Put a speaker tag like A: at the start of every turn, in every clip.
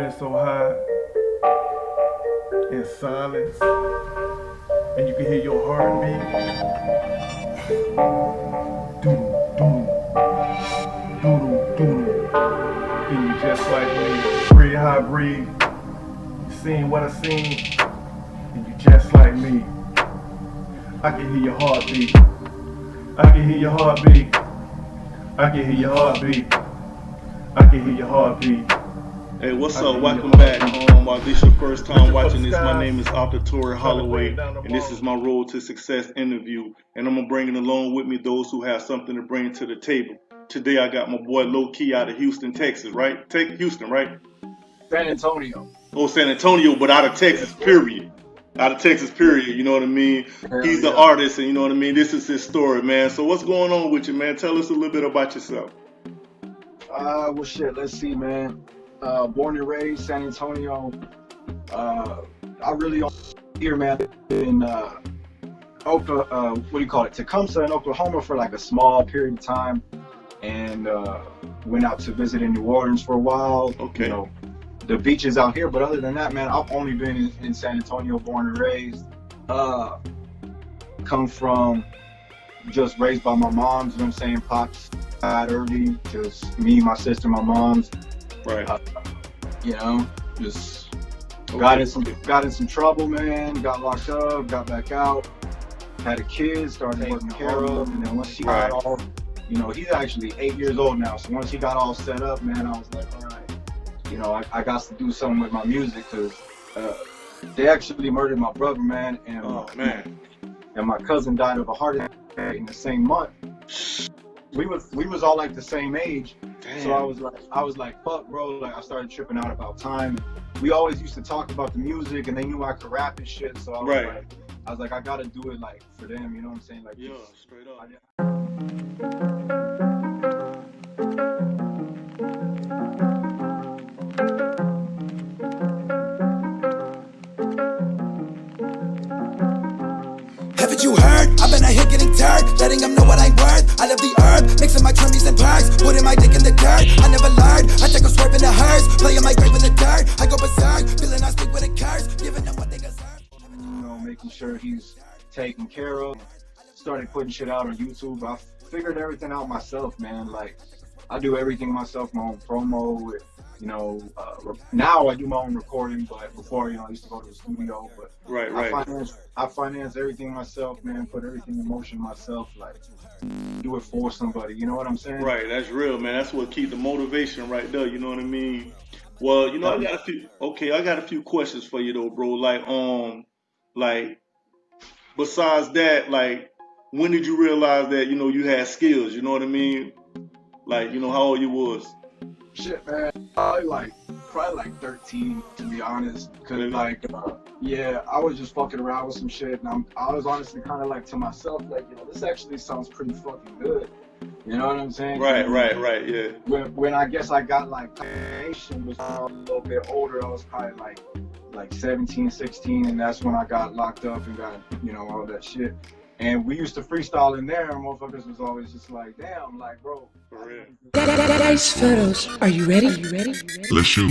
A: flying so high in silence, and you can hear your heartbeat. Doodle, doodle, doodle, doodle. And you just like me. Breathe how I breathe. You seen what I seen, and you just like me. I can hear your heartbeat. I can hear your heartbeat. I can hear your heartbeat. I can hear your heartbeat.
B: Hey, what's up? Welcome back. While this your first time watching this, my name is Author Torrey Holloway, and this is my Road to Success interview. And I'm gonna bring along with me those who have something to bring to the table. Today I got my boy Low Key out of Houston, Texas, right? Houston, right?
C: San Antonio.
B: Oh, San Antonio, but out of Texas, period. Out of Texas, period. You know what I mean? He's an artist, and you know what I mean? This is his story, man. So what's going on with you, man? Tell us a little bit about yourself.
C: Well, shit. Let's see, man. Born and raised San Antonio. I really here, man, in Tecumseh in Oklahoma for like a small period of time, and went out to visit in New Orleans for a while.
B: Okay.
C: You know, the beaches out here, but other than that, man, I've only been in San Antonio, born and raised. Come from just raised by my moms, you know what I'm saying? Pops died early, just me, my sister, my mom's.
B: Right.
C: You know, just got in some trouble, man. Got locked up, got back out, had a kid, started taking care of, and then once he got all, you know, he's actually 8 years old now. So once he got all set up, man, I was like, all right, you know, I got to do something with my music because they actually murdered my brother, man, and and my cousin died of a heart attack in the same month. We was all like the same age. Damn. So I was like, fuck, bro. Like, I started tripping out about time. We always used to talk about the music, and they knew I could rap and shit. So I was like, I gotta do it like for them. You know what I'm saying? Like,
B: yeah, straight up.
D: Haven't you heard? I've been out here getting tired, letting them know what I'm worth. I love the herb, mixing my trimmies and perks, putting my dick in the dirt. I never learned, I take a swerve in the hearse, playing my grave in the dirt. I go berserk, feeling I speak with a curse, giving them what they deserve.
C: You know, making sure he's taken care of. Started putting shit out on YouTube. I figured everything out myself, man. Like, I do everything myself, my own promo. You know, now I do my own recording, but before, you know, I used to go to the studio. But I finance everything myself, man. Put everything in motion myself. Like, do it for somebody. You know what I'm saying?
B: Right. That's real, man. That's what keep the motivation right there. You know what I mean? Well, you know, I got a few questions for you though, bro. Like, besides that, like, when did you realize that, you know, you had skills? You know what I mean? Like, you know, how old you was?
C: Shit, man. Probably like 13, to be honest. Cause like, I was just fucking around with some shit, and I was honestly kind of like to myself, like, you know, this actually sounds pretty fucking good. You know what I'm saying?
B: Right, yeah.
C: When I guess I got like patient, was a little bit older. I was probably like 17, 16, and that's when I got locked up and got, you know, all that shit. And we used to freestyle in there, and motherfuckers was always just like, damn, like, bro.
B: For real.
E: Dice photos. Are you ready?
F: Let's shoot.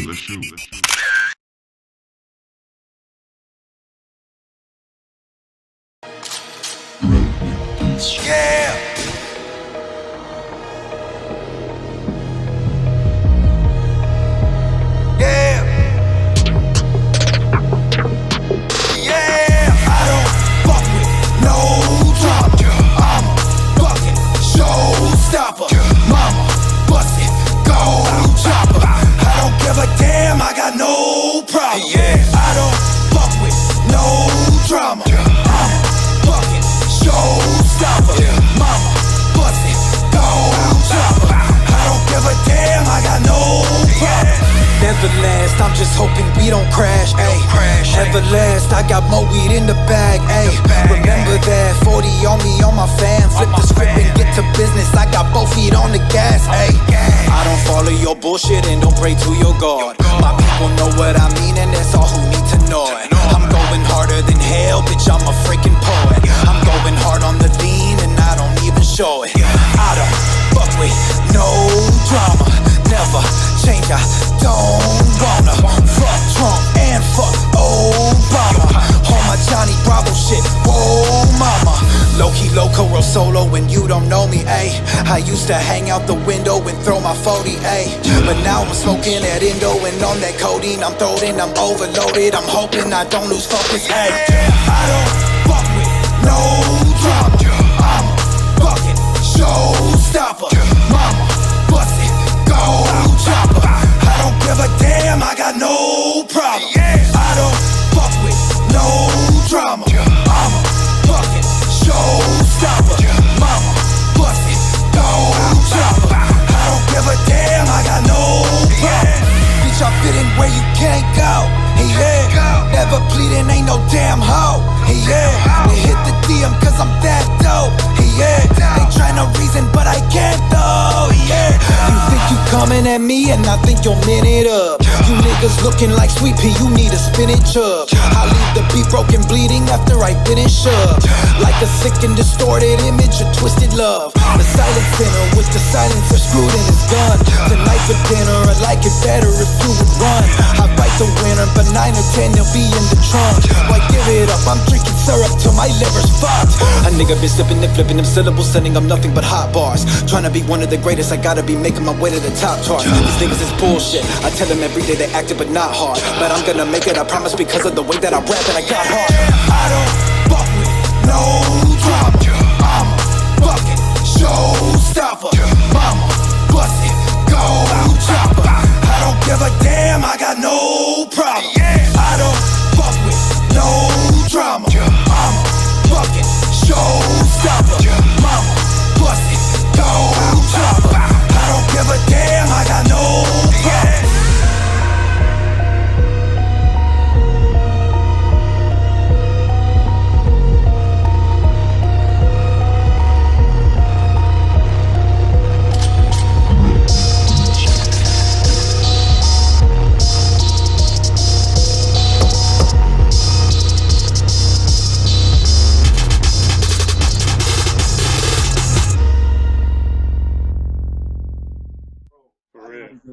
D: Yeah. I'm just hoping we don't crash, ayy. Everlast, I got more weed in the bag, ayy. Remember that 40 on me, on my fam. Flip the script and get to business. I got both feet on the gas, ayy. I don't follow your bullshit and don't pray to your God. My people know what I mean, and that's all who need to know it. I'm going harder than hell, bitch, I'm a freaking poet. I'm going hard on the lean and I don't even show it. I don't fuck with no drama, never change, I don't wanna loco or solo when you don't know me, ayy. I used to hang out the window and throw my 40, ayy. But now I'm smoking that Indo and on that codeine. I'm throwed in, I'm overloaded. I'm hoping I don't lose focus, ayy. I don't fuck with no drama. I'm fucking showstopper. Mama, bust it, go chopper. I don't give a damn, I got no problem. I don't fuck with no drama. I'm a fucking showstopper. Mama, bust it, go chopper. I don't give a damn, I got no problem. Bitch, I fit in where you can't go. Hey, yeah. Never pleading, ain't no damn hoe. Hey, yeah. They hit the DM cause I'm that dope. Hey, yeah. They tryna reason, but I can't though. Yeah. You think you coming at me and I think you'll min it up. You niggas looking like sweet pea, you need a spinach up. I leave the beat broken, bleeding after I finish up. Like a sick and distorted image of twisted love. The silent sinner with the silencer screwed in his gun. Tonight for dinner, I'd like it better if you would run. I bite the winner, but 9 or 10 they'll be in the trunk. Why give it up? I'm drinking syrup till my liver's fucked. A nigga been slipping and flipping them syllables, sending up nothing but hot bars. Trying to be one of the greatest, I gotta be making my way to the top chart. These niggas is bullshit. I tell them every day they acted but not hard. But I'm gonna make it, I promise, because of the way that I rap and I got hard. I don't fuck with no drama. I'm a fucking showstopper. Mama, bust it, go chopper. I don't give a damn, I got no problem. I don't fuck with no drama. I'm a fucking showstopper. Mama, bust it, go chopper. I don't give a damn, I got no problem.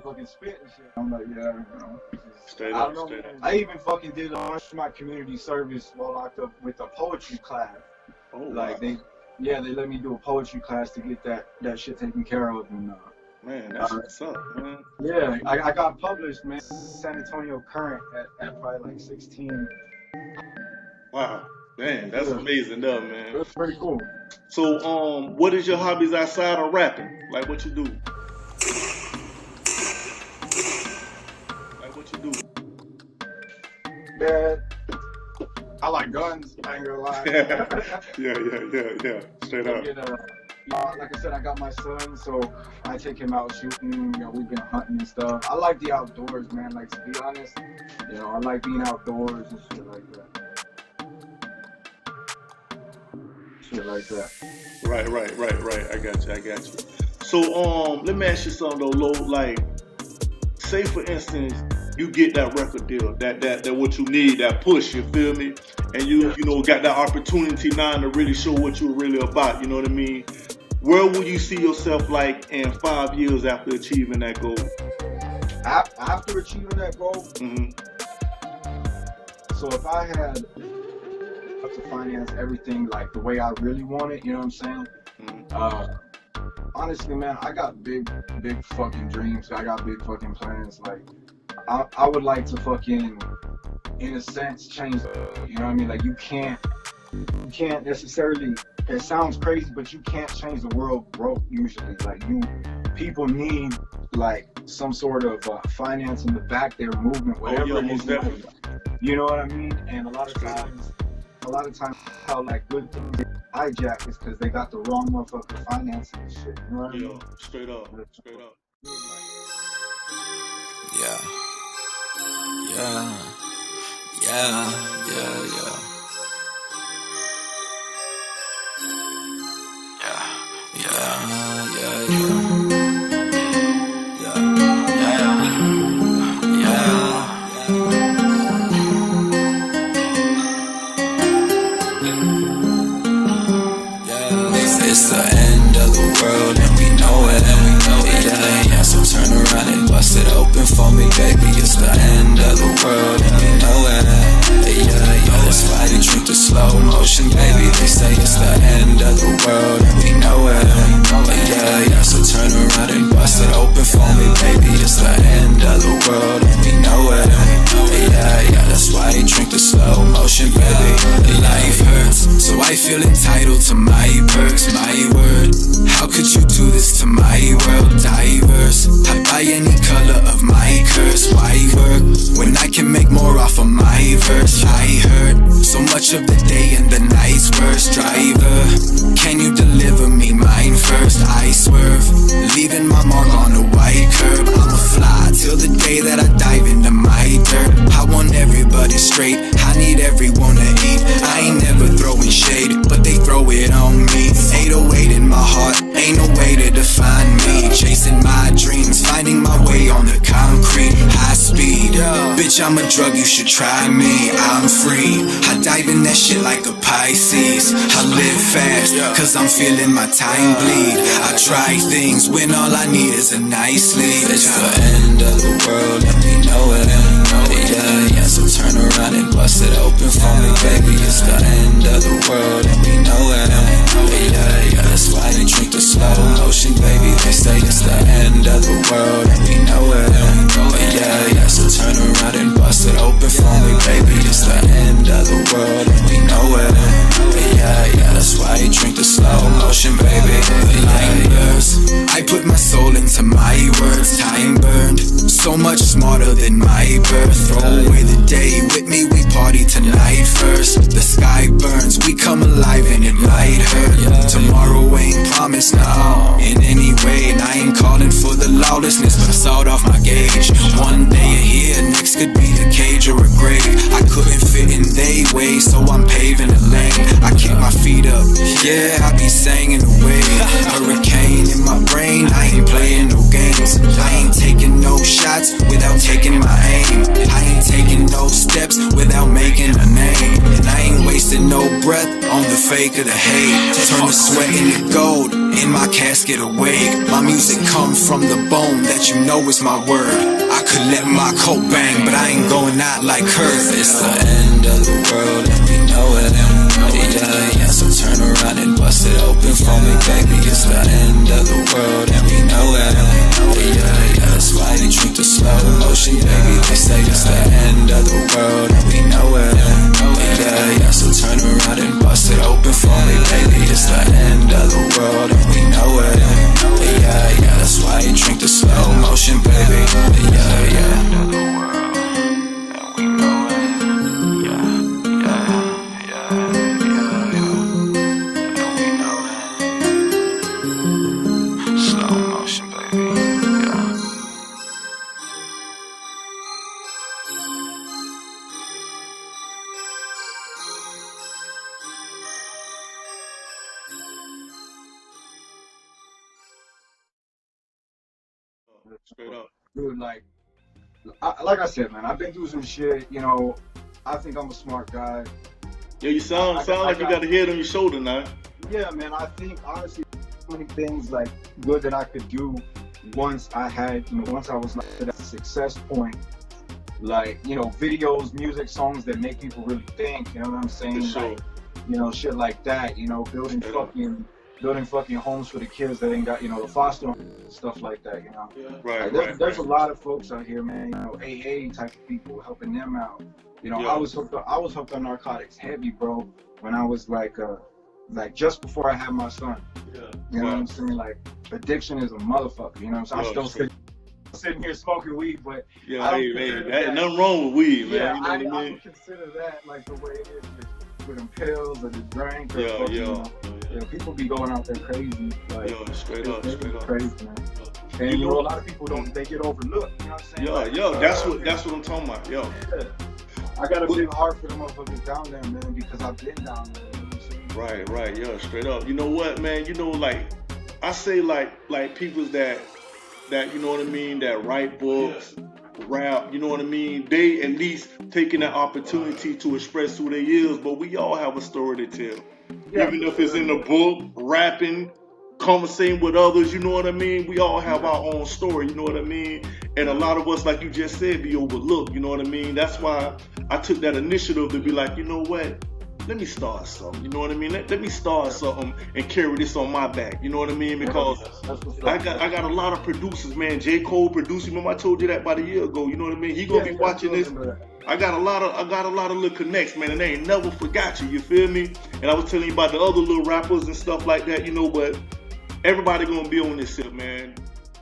C: Fucking spit and shit. I'm like, yeah, you know.
B: Straight
C: I
B: up,
C: don't know,
B: straight
C: man.
B: up.
C: I even fucking did a bunch of my community service while locked up with a poetry class.
B: Oh,
C: Like
B: wow.
C: they let me do a poetry class to get that shit taken care of. And
B: Man, that's what's up, man.
C: yeah, I got published, man. San Antonio Current at probably like 16.
B: Wow. Man, that's
C: Yeah.
B: amazing though, man.
C: That's pretty cool.
B: So, what is your hobbies outside of rapping? Like, what you do? Like, what you do?
C: Man, I like guns. I ain't gonna lie.
B: Yeah. Straight up.
C: You know, like I said, I got my son, so I take him out shooting. You know, we've been hunting and stuff. I like the outdoors, man. Like, to be honest, you know, I like being outdoors and shit like that.
B: Right. I got you. So, let me ask you something though, Lo. Like, say for instance, you get that record deal, that what you need, that push. You feel me? And you know, got that opportunity now to really show what you're really about. You know what I mean? Where will you see yourself like in 5 years after achieving that goal?
C: After achieving that goal, so if I had to finance everything like the way I really want it, you know what I'm saying? Honestly, man, I got big fucking dreams. I got big fucking plans. Like, I would like to fucking, in a sense, change. You know what I mean? Like, you can't necessarily. It sounds crazy, but you can't change the world broke usually. Like, people need like some sort of finance in the back their movement, whatever it is. You know what I mean? And a lot of times, how like good things get hijacked is because they got the wrong motherfucker financing and shit. You know what I mean?
B: Straight up.
D: It's the end of the world and we know it. Yeah, so turn around and bust it open for me, baby. It's the end of the world and we know it. Yeah. for me, baby. It's the end of the world, and we know it. Yeah, that's why I drink the slow motion, baby. Life hurts, so I feel entitled to my perks, my word. How could you do this to my world? Diverse, I buy any color of my curse. Why work when I can make more off of my verse? I hurt so much of the day and the night's worst. Driver, can you deliver me mine first? I swerve, leaving my mark on the white curb. I'ma fly till the day that I dive into my dirt. I want everybody straight, I need everyone to eat. I ain't never throwing shade, but they throw it on me. 808 in my heart, ain't no way to define me. Chasing my dreams, finding my way on the concrete. High speed, bitch, I'm a drug, you should try me. I'm free, I dive in that shit like a Pisces. I live fast, cause I'm feeling my time bleed. I try things when all I need is a nice sleep. It's the end of the world and we know it. Yeah, so turn around and bust it open for me, baby. It's the end of the world and we know it. Yeah, that's why they drink the slow motion, baby. They say it's the end of the world and we know it. Yeah, so turn around and bust it open for me, baby. It's the end of the world and we know it. Yeah, that's why they drink the slow motion, baby. I put my soul into my words. Time burned, so much smarter than my birth. Throw away the day, with me we party tonight first. The sky burns, we come alive and it might hurt. Tomorrow ain't promised now, in any way. And I ain't calling for the lawlessness, but I saw it off my gauge. One day you're here, next could be the cage or a grave. I couldn't fit in they way, so I'm paving the lane. I kick my feet up, yeah, I be singing away. Hurricane in my brain, I ain't playing no games. I ain't taking no shots without taking my aim. I ain't taking no steps without making a name. And I ain't wasting no breath on the fake of the hate. Turn the sweat into gold, in my casket awake. My music come from the bone, that you know is my word. I could let my coat bang, but I ain't going out like Kurt. It's the end of the world and we know it. Yeah, so turn around and bust it open for me, baby. It's the end of the world and we know it. Yeah, that's why they drink the slow motion, baby. They say it's the end of the world and we know it. Yeah, so turn around and bust it open for me, baby. It's the end of the world and we know it. Yeah, that's why they drink the slow motion, baby. Yeah.
B: Straight up.
C: Dude, like I said, man, I've been through some shit. You know, I think I'm a smart guy.
B: Yeah, you sound like you got a head on your shoulder now.
C: Yeah, man, I think honestly, so many things like good that I could do once I had, you know, once I was like at that success point. Like, you know, videos, music, songs that make people really think. You know what I'm saying?
B: For sure.
C: Like, you know, shit like that. You know, building fucking homes for the kids that ain't got, you know, the foster homes, stuff like that, you know.
B: Yeah.
C: Like, there's a lot of folks out here, man, you know, AA type of people, helping them out. You know,
B: Yeah.
C: I was hooked on narcotics heavy, bro, when I was like just before I had my son.
B: Yeah.
C: You know what I'm saying? Like, addiction is a motherfucker, you know what I'm saying? I'm still sitting here smoking weed, but
B: yeah, nothing wrong with weed, man.
C: Yeah,
B: you know what I mean?
C: I would consider that like the way it is with them pills or the drink or
B: Yeah,
C: fucking,
B: yeah.
C: you know, people be going out there crazy, like
B: Straight up.
C: crazy, man. And you know, a lot of people they get overlooked. You know what I'm saying?
B: Yeah,
C: Like,
B: that's what I'm talking about.
C: Yeah. I got a big heart for the motherfuckers down there, man, because I've been down there. You know what I'm saying?
B: Right, yeah, straight up. You know what, man? You know, like I say, like people that you know what I mean, that write books, rap, you know what I mean? They at least taking that opportunity to express who they is, but we all have a story to tell.
C: Yeah.
B: Even if it's in the book, rapping, conversating with others, you know what I mean? We all have our own story, you know what I mean? And a lot of us, like you just said, be overlooked, you know what I mean? That's why I took that initiative to be like, you know what? let me start something. You know what I mean? Let me start something and carry this on my back. You know what I mean? Because
C: That's what's up.
B: I got a lot of producers, man. J. Cole produced. Remember I told you that about a year ago. You know what I mean? He gonna be watching this. I got a lot of little connects, man, and they ain't never forgot you. You feel me? And I was telling you about the other little rappers and stuff like that. You know, but everybody gonna be on this shit, man.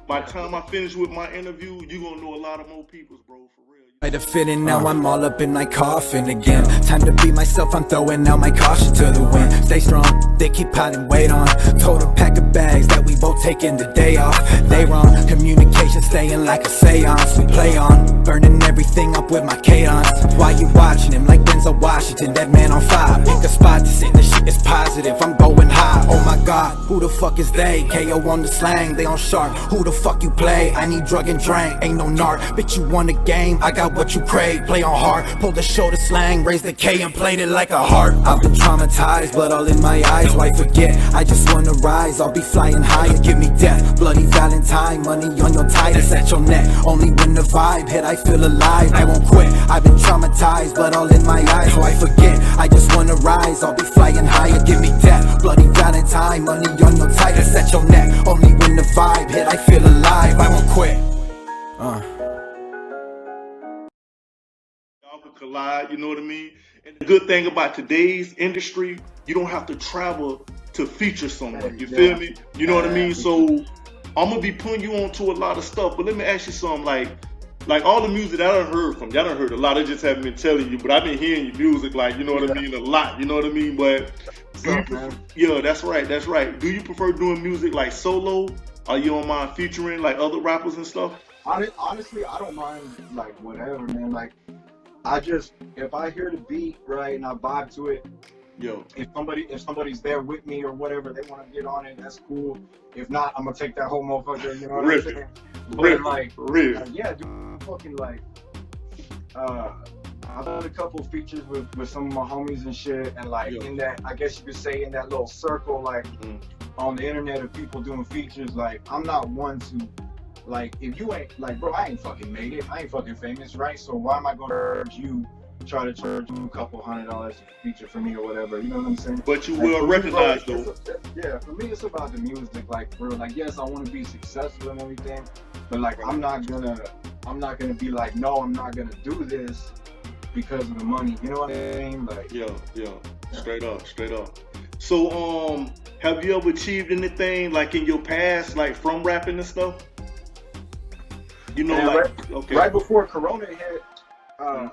B: By the time I finish with my interview, you gonna know a lot of more peoples, bro. For real.
D: To fit in now, I'm all up in my coffin again. Time to be myself, I'm throwing out my caution to the wind. Stay strong, they keep piling weight on. Told a pack of bags that we both taking the day off. They wrong, communication staying like a seance. We play on, burning everything up with my cadence. Why you watching him like Denzel Washington? That man on fire, pick a spot to sit, the shit is positive. I'm going high, oh my god, who the fuck is they? KO on the slang, they on sharp. Who the fuck you play? I need drug and drink, ain't no narc. Bitch, you want a game, I got what you crave. Play on hard, pull the shoulder slang, raise the K and played it like a heart. I've been traumatized, but all in my eyes. Why forget? I just wanna rise, I'll be flying higher. Give me death, bloody Valentine. Money on your Titus at your neck. Only when the vibe hit, I feel alive. I won't quit, I've been traumatized, but all in my eyes. Why forget? I just wanna rise, I'll be flying higher. Give me death, bloody Valentine. Money on your Titus at your neck. Only when the vibe hit, I feel alive. I won't quit.
B: Collide, you know what I mean? And the good thing about today's industry, you don't have to travel to feature someone. You feel me? You know what I mean? So I'm gonna be putting you onto a lot of stuff. But let me ask you something, like all the music that I done heard from, y'all done heard a lot. I just haven't been telling you, but I've been hearing your music, like, you know what I mean, a lot. You know what I mean? But yeah, that's right. Do you prefer doing music like solo? Are you on mind featuring like other rappers and stuff?
C: Honestly, I don't mind like whatever, man. Like, if I hear the beat right and I vibe to it, if somebody's there with me or whatever, they want to get on it, that's cool. If not, I'm gonna take that whole motherfucker. You know what I'm saying? But yeah, dude, fucking like, I've done a couple features with some of my homies and shit, and like in that, I guess you could say in that little circle, like on the internet of people doing features. Like, I'm not one to. Like, if you ain't, like, bro, I ain't fucking made it. I ain't fucking famous, right? So why am I going to try to charge you a couple $100 to feature for me or whatever? You know what I'm saying?
B: But you will recognize, though.
C: Yeah, for me, it's about the music. Like, bro, like, yes, I want to be successful and everything, but like, I'm not gonna be like, no, I'm not gonna do this because of the money. You know what I mean? Like,
B: yeah, straight up. So, have you ever achieved anything like in your past, like from rapping and stuff? You know, like,
C: right before Corona hit, I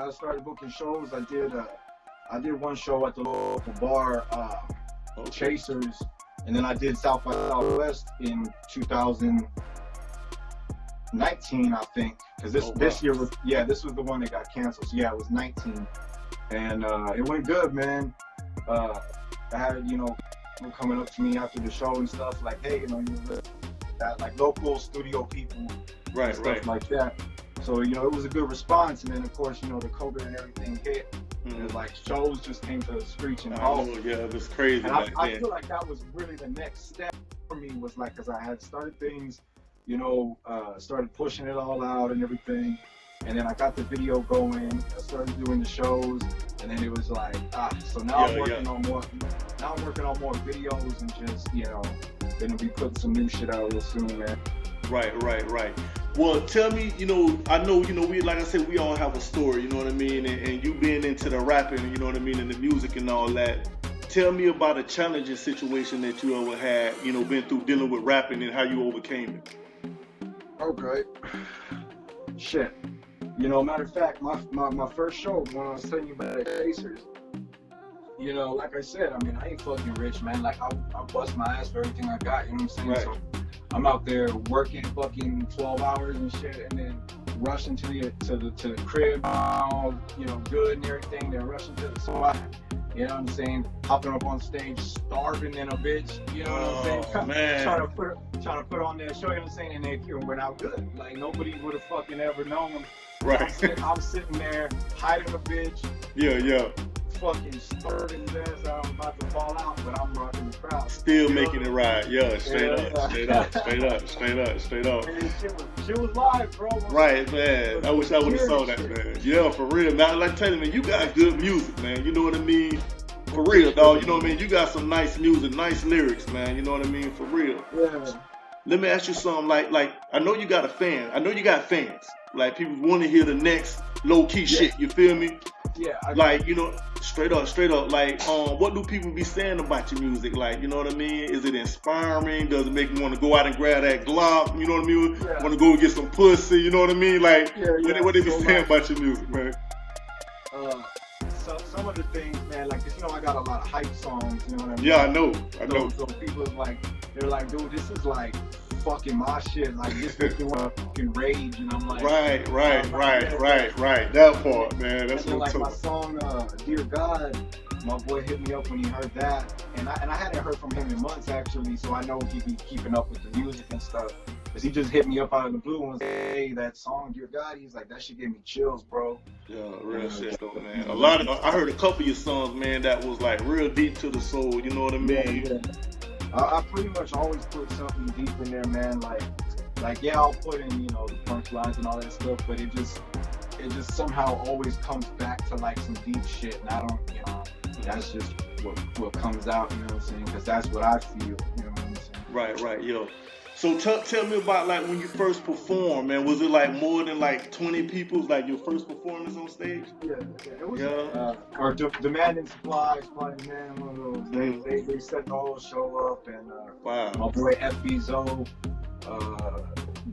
C: started booking shows. I did one show at the local bar, Chasers, and then I did South by Southwest in 2019, I think, because this year was this was the one that got canceled. So yeah, it was 19, and it went good, man. I had people coming up to me after the show and stuff like, hey, that like local studio people.
B: Right.
C: Like that. So, it was a good response. And then, of course, the COVID and everything hit. And like, shows just came to a screeching halt.
B: Yeah, it was crazy.
C: And I feel like that was really the next step for me, was like, because I had started things, started pushing it all out and everything. And then I got the video going. I started doing the shows. And then it was like, so now I'm working on more. Now I'm working on more videos and just, gonna be putting some new shit out real soon, man.
B: Right. Well, tell me, I know, we, like I said, we all have a story, you know what I mean? And you being into the rapping, you know what I mean, and the music and all that. Tell me about a challenging situation that you ever had, been through dealing with rapping and how you overcame it.
C: Okay. Shit. Matter of fact, my first show, when I was telling you about Chasers, like I said, I mean, I ain't fucking rich, man. Like, I bust my ass for everything I got, you know what I'm saying?
B: Right.
C: So I'm out there working fucking 12 hours and shit, and then rushing to the crib, all, good and everything, then rushing to the spot, you know what I'm saying? Hopping up on stage, starving in a bitch, you know what I'm saying?
B: Man.
C: Trying to put on that show, you know what I'm saying? And it went out good. Like, nobody would have fucking ever known.
B: Right.
C: I'm sitting there, hiding a bitch.
B: Yeah.
C: fucking stirred his ass out, I'm about to fall out, but I'm rocking the crowd.
B: Still making it right. Yeah, straight up, straight up, straight up, straight up, straight up.
C: Man, shit was live, bro.
B: Right, man. I wish I would have saw that, man. Yeah, for real. Now, like telling me, you got good music, man. You know what I mean? For real, dog. You know what I mean? You got some nice music, nice lyrics, man. You know what I mean? For real.
C: Yeah.
B: Let me ask you something. Like I know you got a fan. I know you got fans. Like people want to hear the next low key shit. You feel me?
C: Yeah.
B: Like, you know, straight up. Like, what do people be saying about your music? Like, you know what I mean? Is it inspiring? Does it make me want to go out and grab that Glock? You know what I mean?
C: Yeah.
B: Want to go get some pussy? You know what I mean? Like,
C: yeah.
B: What they be saying about your music, man?
C: So some of the things, man, like, 'cause, you know, I got a lot of hype songs. You know what I mean?
B: Yeah, I know.
C: So people like, they're like, dude, this is like fucking my shit. Like, this makes me want to fucking rage, and I'm like,
B: right. That part, man. That's
C: and
B: what
C: like my song, Dear God, my boy hit me up when he heard that, and I hadn't heard from him in months actually, so I know he be keeping up with the music and stuff. Cause he just hit me up out of the blue and was like, hey, that song, Dear God, he's like, that shit gave me chills, bro.
B: Yeah, real shit though, man. I heard a couple of your songs, man, that was like real deep to the soul. You know what I mean?
C: Yeah. I pretty much always put something deep in there, man. Like yeah, I'll put in, you know, the punchlines and all that stuff, but it just somehow always comes back to like some deep shit, and I don't, you know, that's just what comes out, you know what I'm saying? Because that's what I feel, you know what I'm saying?
B: Right, yo. So tell me about like when you first performed, man. Was it like more than like 20 people, like your first performance on stage?
C: Yeah, it was. Or Demand and Supply, man, one of those. They set the whole show up, and
B: wow.
C: My boy FB Zo,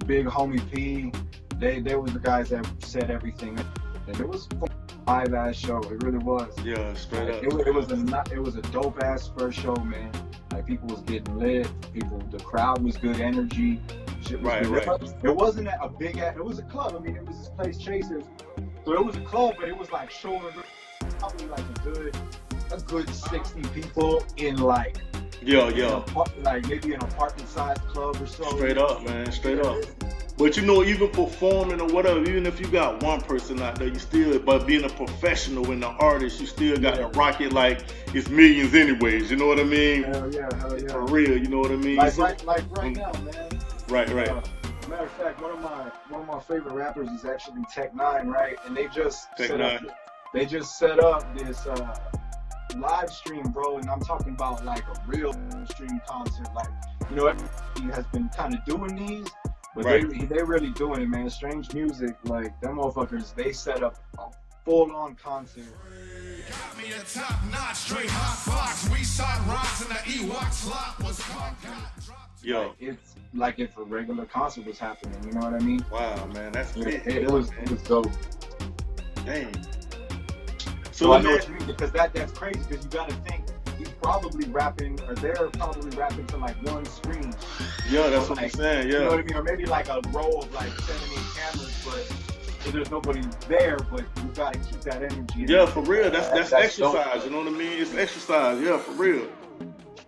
C: Big Homie P, they was the guys that set everything up. And it was a live ass show. It really was.
B: Yeah, straight up.
C: It was a dope ass first show, man. Like people was getting lit. The crowd was good energy. Shit was good.
B: Right.
C: It wasn't a big. It was a club. I mean, it was this place Chasers. So it was a club, but it was like showing probably like a good 60 people in like.
B: Yeah.
C: Like maybe an apartment-sized club or so.
B: Straight up, man. Straight up. But you know, even performing or whatever, even if you got one person out there, you still, but being a professional and an artist, you still got to rock it like it's millions anyways. You know what I mean?
C: Hell yeah.
B: For real, you know what I mean?
C: Like right now, man.
B: Right.
C: Matter of fact, one of my favorite rappers is actually Tech Nine, right? And they just set up this live stream, bro, and I'm talking about like a real stream concert. Like, you know, he has been kind of doing these. But they really doing it, man. Strange Music, like, them motherfuckers, they set up a full-on concert.
F: Got me a top-notch, straight hot box. We shot rocks and the Ewok slot was
B: Yo.
C: It's like if a regular concert was happening, you know what I mean?
B: Wow, man, that's big.
C: It was dope.
B: Dang.
C: So I know what you mean, because that's crazy, because you gotta think, he's probably rapping, or they're probably rapping to like one screen.
B: Yeah, that's what I'm saying, yeah.
C: You know what I mean? Or maybe like a row of like 7, 8 cameras, but there's nobody there, but you gotta keep that energy.
B: Yeah, for real. That's exercise, dope. You know what I mean? It's exercise, yeah, for real.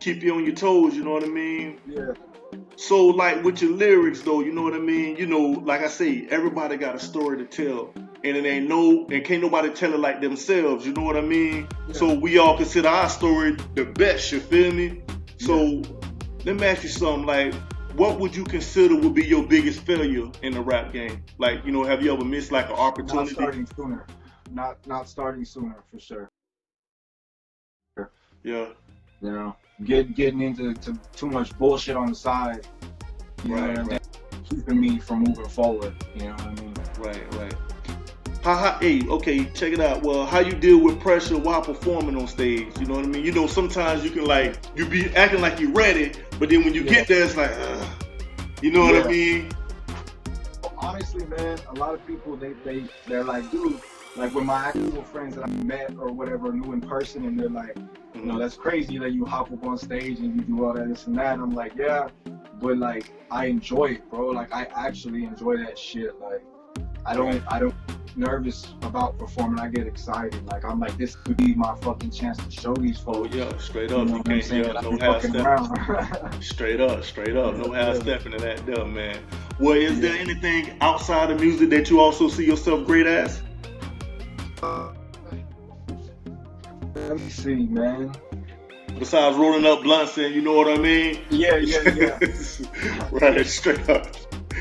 B: Keep you on your toes, you know what I mean?
C: Yeah.
B: So like with your lyrics though, you know what I mean? You know, like I say, everybody got a story to tell. And can't nobody tell it like themselves, you know what I mean? Yeah. So we all consider our story the best, you feel me? So let me ask you something, like, what would you consider would be your biggest failure in the rap game? Like, you know, have you ever missed like an opportunity?
C: Not starting sooner, for sure.
B: Yeah.
C: You know, getting into too much bullshit on the side. You know what I mean? Keeping me from moving forward. You know what I mean?
B: Right. Hey, okay, check it out. Well, how you deal with pressure while performing on stage? You know what I mean? You know, sometimes you can you be acting like you're ready, but then when you get there, it's like, you know what I mean?
C: Honestly, man, a lot of people, they're like, dude, like with my actual friends that I met or whatever, knew in person, and they're like, you know, that's crazy that you hop up on stage and you do all that, this and that. And I'm like, yeah, but like, I enjoy it, bro. Like, I actually enjoy that shit. Like, I don't nervous about performing. I get excited. Like, I'm like, this could be my fucking chance to show these folks.
B: Yeah, straight up.
C: You can't, no half
B: stepping. Straight up. No half stepping in that there, man. Well, is there anything outside of music that you also see yourself great as?
C: Let me see, man.
B: Besides rolling up blunts and you know what I mean?
C: Yeah.
B: Right, straight up.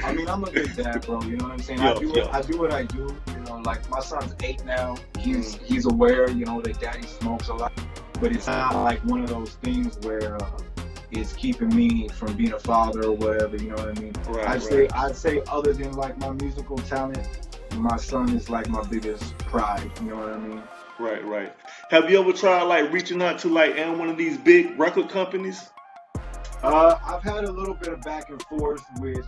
C: I mean, I'm a good dad, bro. You know what I'm saying?
B: Yeah,
C: I do what I do. You know, like my son's 8 now. He's aware, you know, that daddy smokes a lot, but it's not like one of those things where it's keeping me from being a father or whatever. You know what I mean?
B: Right,
C: I'd say other than like my musical talent, my son is like my biggest pride. You know what I mean?
B: Right. Have you ever tried like reaching out to like one of these big record companies?
C: I've had a little bit of back and forth with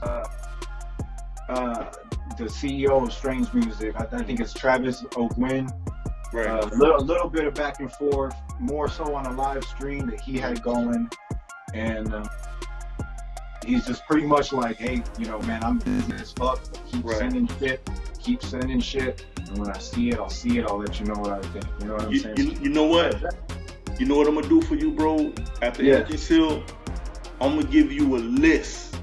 C: the CEO of Strange Music. I think it's Travis O'Gwen.
B: Right.
C: A little bit of back and forth, more so on a live stream that he had going, and he's just pretty much like, hey, you know, man, I'm busy as fuck. Keep sending shit, and when I see it, I'll let you know what I think. You know what I'm saying?
B: You know what? You know what I'm gonna do for you, bro? After this hill, I'm gonna give you a list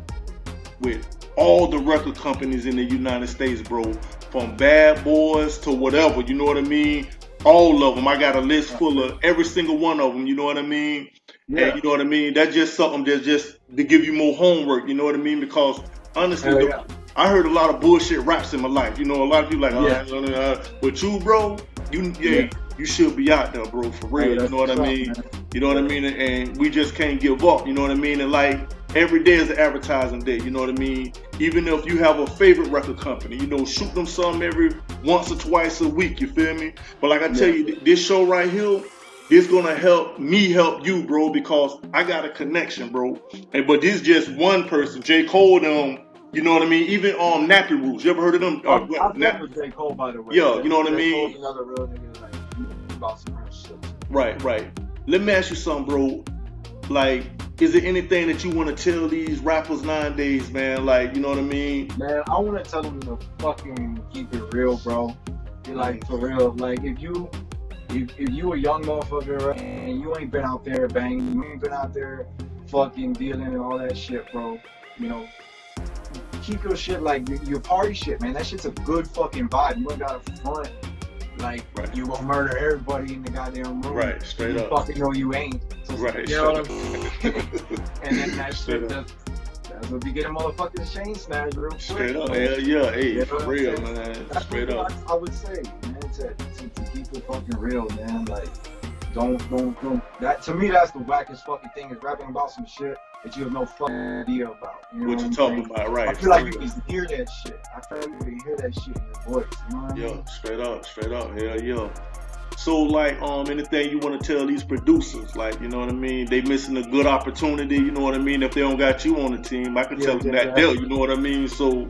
B: with all the record companies in the United States, bro. From Bad Boys to whatever, you know what I mean? All of them. I got a list full of every single one of them, you know what I mean?
C: Yeah.
B: And you know what I mean? That's just something that's just to give you more homework, you know what I mean? Because honestly, I heard a lot of bullshit raps in my life. You know, a lot of people like, but you, bro, you should be out there, bro, for real. You know what I mean? You know what I mean? And we just can't give up. You know what I mean? And like every day is an advertising day. You know what I mean? Even if you have a favorite record company, you know, shoot them some every once or twice a week. You feel me? But like I tell you, this show right here, this gonna help me help you, bro, because I got a connection, bro. But this just one person, J. Cole, you know what I mean? Even Nappy Roots. You ever heard of them?
C: I've never J. Cole, by the way.
B: Yeah, you know what I mean?
C: Cole's another real nigga, like, about some real shit.
B: Right. Let me ask you something, bro. Like, is there anything that you want to tell these rappers nowadays, man? Like, you know what I mean?
C: Man, I want to tell them to fucking keep it real, bro. Like, for real. Like, if you a young motherfucker, right, and you ain't been out there banging, you ain't been out there fucking dealing and all that shit, bro, you know, keep your shit like your party shit, man. That shit's a good fucking vibe. You ain't got to front like you gonna murder everybody in the goddamn room.
B: Right, straight up.
C: Fucking know you ain't. So,
B: right,
C: you know what I'm saying? And then that shit, that's what be getting motherfuckers chain snatched real quick.
B: Straight up, hell yeah, hey, for real, man.
C: That's
B: straight up.
C: I would say, man, to keep it fucking real, man. Like, don't. That to me, that's the wackest fucking thing is rapping about some shit that you have no fucking idea about. You know
B: what you talking about, right?
C: I feel like you can hear that shit. I feel like you can hear that shit in your voice. You know what I mean?
B: Straight up, hell yeah. So like, anything you want to tell these producers, like, you know what I mean? They missing a good opportunity, you know what I mean? If they don't got you on the team, I can tell them that deal, you know what I mean? So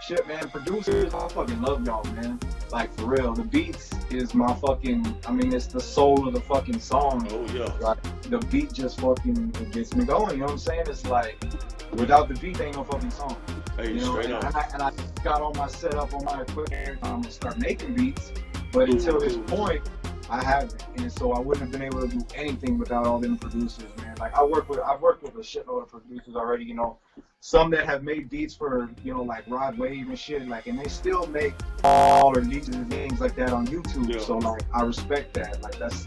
C: shit, man, producers, I fucking love y'all, man. Like, for real, the beats is my fucking, I mean, it's the soul of the fucking song.
B: Oh, yeah.
C: Like, the beat just fucking gets me going, you know what I'm saying? It's like, without the beat, there ain't no fucking song.
B: Hey,
C: you know?
B: straight up.
C: And I got all my setup on my equipment, I'm gonna start making beats, but until this point, I haven't. And so I wouldn't have been able to do anything without all them producers, man. Like, I've worked with a shitload of producers already, you know. Some that have made beats for, you know, like Rod Wave and shit, like, and they still make all their leaks and things like that on YouTube. Yeah. So like, I respect that. Like, that's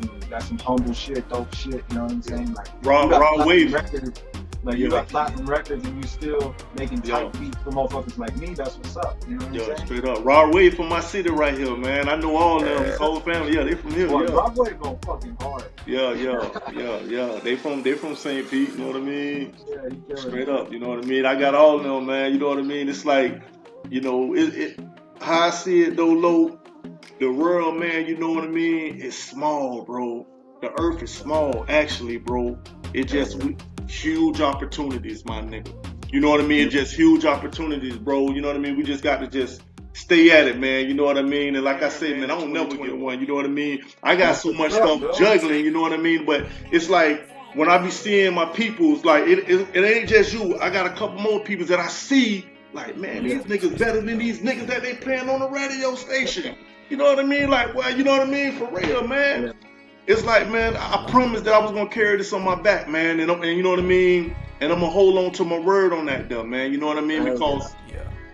C: some humble shit, dope shit. You know what I'm saying? Like,
B: Rod Wave.
C: Records, like, you got platinum records and you still making tight beats for motherfuckers like me. That's what's up. You know what I'm saying?
B: Straight up. Rod Wave from my city right here, man. I know all them. His whole family. Yeah, they from here.
C: Well, Rod Wave go fucking hard.
B: Yeah. They from St. Pete. You know what I mean?
C: Yeah,
B: straight up. You know what I mean? I got all of them, man. You know what I mean? It's like, you know, how I see it though, Lo, the world, man, you know what I mean? It's small, bro. The earth is small, actually, bro. It just huge opportunities, my nigga. You know what I mean? Just huge opportunities, bro. You know what I mean? We just got to just stay at it, man. You know what I mean? And like I said, man, I don't never get one. You know what I mean? I got so much stuff juggling, you know what I mean? But it's like, when I be seeing my peoples, like, it ain't just you. I got a couple more peoples that I see, like, man, these niggas better than these niggas that they playing on the radio station. You know what I mean? Like, well, you know what I mean? For real, man. It's like, man, I promised that I was going to carry this on my back, man. And you know what I mean? And I'm going to hold on to my word on that, though, man. You know what I mean? Because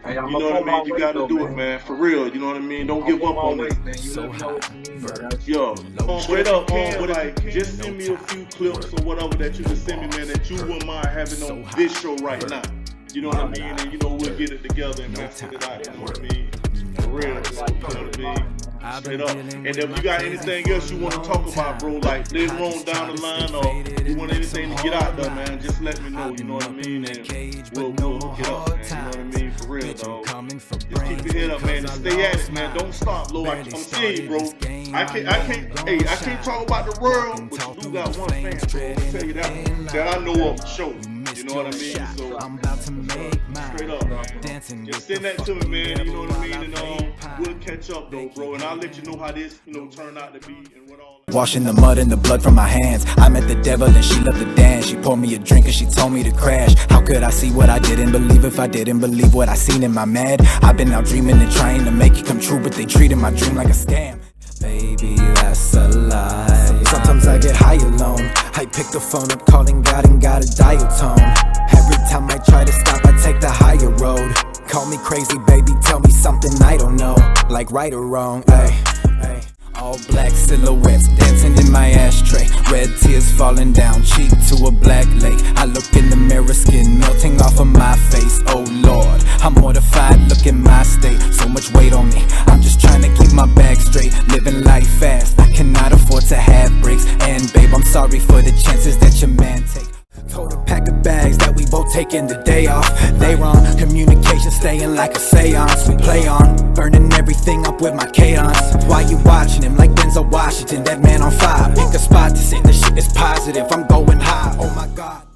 C: Hey, I'm
B: You know what I mean? You gotta do it, man. For real. You know what I mean? Don't give up on it.
C: Man. You never know what you need, man.
B: Yo, straight up, like, just send me a few clips or whatever that you can send me, man, that you wouldn't mind having on this show right now. You know what I mean? And, you know, we'll get it together and mess it out. You know what I mean? For real. You know what I mean? Straight up. And if you got anything else you want to talk about, bro, like later on down the line, or you want anything to get out there, man, just let me know. You know what I mean? And we'll hook it up, man. You know what I mean? For real, dog. Just keep your head up, man, and stay at it, man. Don't stop, Lord. I'm seeing you, bro. I can't talk about the world, but you do got one fan, bro. I'll tell you that I know of for sure. You know what I mean? So, straight up, just send that to me, man. You know what I mean? And we'll catch up, though, bro. And I'll let you know how this, you know, turned out to be and what all.
D: Washing the mud and the blood from my hands. I met the devil and she loved to dance. She poured me a drink and she told me to crash. How could I see what I didn't believe if I didn't believe what I seen in my mad? I've been out dreaming and trying to make it come true, but they treated my dream like a scam. Baby, that's a lie. Sometimes I get high alone. I pick the phone up calling God and got a dial tone. Every time I try to stop, I take the higher road. Call me crazy, baby, tell me something I don't know, like right or wrong, ayy. All black silhouettes dancing in my ashtray. Red tears falling down cheek to a black lake. I look in the mirror, skin melting off of my face. Oh Lord, I'm mortified, look at my state. So much weight on me, I'm just trying to keep my bag straight. Living life fast, I cannot afford to have breaks. And babe, I'm sorry for the chances that your man take. Told a pack of bags that we both taking the day off. They wrong, communication staying like a seance. We play on, burning everything up with my cadence. Why you watching him like Denzel Washington? That man on fire, pick a spot to say the shit is positive. I'm going high, oh my God.